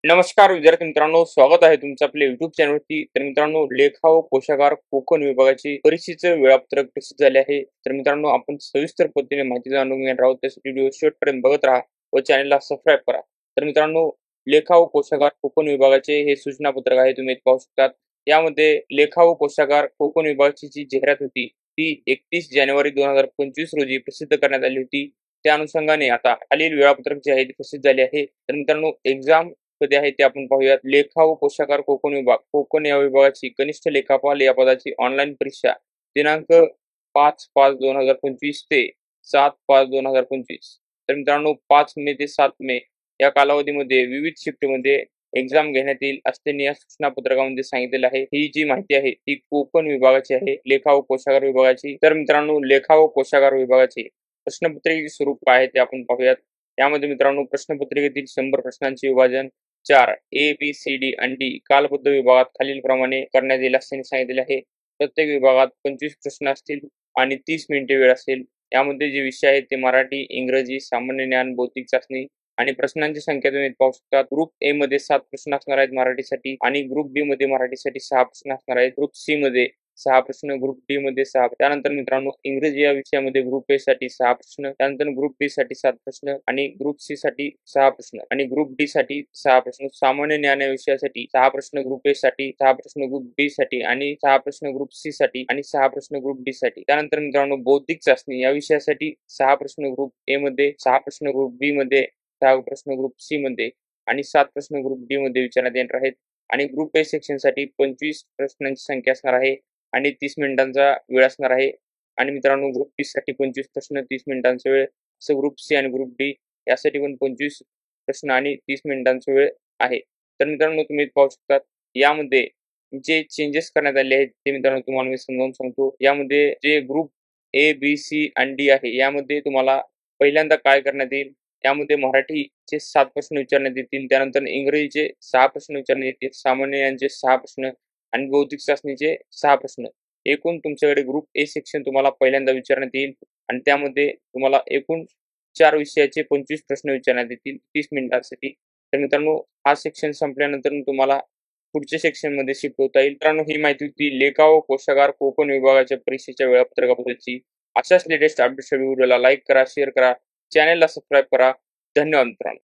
नमस्कार विद्यार्थी मित्रांनो, स्वागत आहे तुमचं आपल्या युट्यूब चॅनलवरती. तर मित्रांनो, लेखा व कोशागार कोकण विभागाची परीक्षेचं वेळापत्रक प्रसिद्ध झाले आहे. तर मित्रांनो, आपण सविस्तर पद्धतीने माहिती जाणून घेणार आहोत. त्यासाठी व्हिडिओ शेवटपर्यंत बघत राहा व चॅनलला सबस्क्राईब करा. तर मित्रांनो, लेखा व कोशागार कोकण विभागाचे हे सूचनापत्रक आहे, तुम्ही इथे पाहू शकतात. यामध्ये लेखा व कोशागार कोकण विभागाची जी जाहिरात होती ती 31 जानेवारी 2025 रोजी प्रसिद्ध करण्यात आली होती. त्या अनुषंगाने आता खालील वेळापत्रक जे आहे ते प्रसिद्ध झाले आहे. तर मित्रांनो, एक्झाम कधी आहे ते आपण पाहूयात. लेखा व कोशागार कोकण विभाग कोकण या विभागाची कनिष्ठ लेखापाल या पदाची ऑनलाईन परीक्षा दिनांक 5/5/2025 ते 7/5/2025. तर मित्रांनो, 5 मे ते 7 मे या कालावधीमध्ये विविध शिफ्टमध्ये एक्झाम घेण्यात येईल असल्याने या सूचनापत्रकामध्ये सांगितलेलं आहे. ही जी माहिती आहे ती कोकण विभागाची आहे, लेखा व कोशागार विभागाची. तर मित्रांनो, लेखा व कोशागार विभागाचे प्रश्नपत्रिकेचे स्वरूप काय आहे ते आपण पाहूयात. यामध्ये मित्रांनो, प्रश्नपत्रिकेतील 100 प्रश्नांचे विभाजन 4 ए, बी, सी, डी आणि डी कालबद्ध विभागात खालीलप्रमाणे करण्यात येईल असल्याने सांगितलेले आहे. प्रत्येक विभागात 25 प्रश्न असतील आणि 30 मिनिटे वेळ असेल. यामध्ये जे विषय आहेत ते मराठी, इंग्रजी, सामान्य ज्ञान, बौद्धिक चाचणी आणि प्रश्नांची संख्या तुम्ही पाहू शकता. ग्रुप ए मध्ये 7 प्रश्न असणार आहेत मराठीसाठी आणि ग्रुप बी मध्ये मराठीसाठी 6 प्रश्न असणार आहेत. ग्रुप सी मध्ये 6 प्रश्न, ग्रुप डी मध्ये 6. त्यानंतर मित्रांनो, इंग्रजी या विषयामध्ये ग्रुप ए साठी 6 प्रश्न, त्यानंतर ग्रुप बी साठी 7 प्रश्न आणि ग्रुप सी साठी 6 प्रश्न आणि ग्रुप डी साठी 6 प्रश्न. सामान्य ज्ञान या विषयासाठी 6 प्रश्न ग्रुप ए साठी, 6 प्रश्न ग्रुप डी साठी आणि 6 प्रश्न ग्रुप सी साठी आणि 6 प्रश्न ग्रुप डी साठी. त्यानंतर मित्रांनो, बौद्धिक चाचणी या विषयासाठी 6 प्रश्न ग्रुप ए मध्ये, 6 प्रश्न ग्रुप बी मध्ये, 6 प्रश्न ग्रुप सी मध्ये आणि 7 प्रश्न ग्रुप डी मध्ये विचारण्यात येणार आहेत. आणि ग्रुप ए सेक्शन साठी 25 प्रश्नांची संख्या असणार आहे आणि 30 मिनिटांचा वेळ असणार आहे. आणि मित्रांनो, ग्रुप डी साठी 25 प्रश्न, 30 मिनिटांचा वेळ. असं ग्रुप सी आणि ग्रुप डी यासाठी पण 25 प्रश्न आणि 30 मिनिटांचा वेळ आहे. तर मित्रांनो, तुम्ही पाहू शकता यामध्ये जे चेंजेस करण्यात आले आहेत ते मित्रांनो तुम्हाला मी समजावून सांगतो. यामध्ये जे ग्रुप ए, बी, सी आणि डी आहे यामध्ये तुम्हाला पहिल्यांदा काय करण्यात येईल, यामध्ये मराठीचे 7 प्रश्न विचारण्यात येतील, त्यानंतर इंग्रजीचे 6 प्रश्न विचारण्यात येतील, सामान्य ज्ञानचे 6 प्रश्न आणि बौद्धिक चाचणीचे 6 प्रश्न. एकूण तुमच्याकडे ग्रुप ए सेक्शन तुम्हाला पहिल्यांदा विचारण्यात येईल आणि त्यामध्ये तुम्हाला एकूण 4 विषयाचे 25 प्रश्न विचारण्यात येतील 30 मिनिटांसाठी. तर मित्रांनो, हा सेक्शन संपल्यानंतर तुम्हाला पुढच्या सेक्शनमध्ये शिफ्ट होता येईल. मित्रांनो, ही माहिती होती लेखा व कोशागार कोकण विभागाच्या परीक्षेच्या वेळापत्रकाबद्दलची. अशाच लेटेस्ट अपडेट्ससाठी व्हिडिओला लाईक करा, शेअर करा, चॅनलला सबस्क्राईब करा. धन्यवाद मित्रांनो.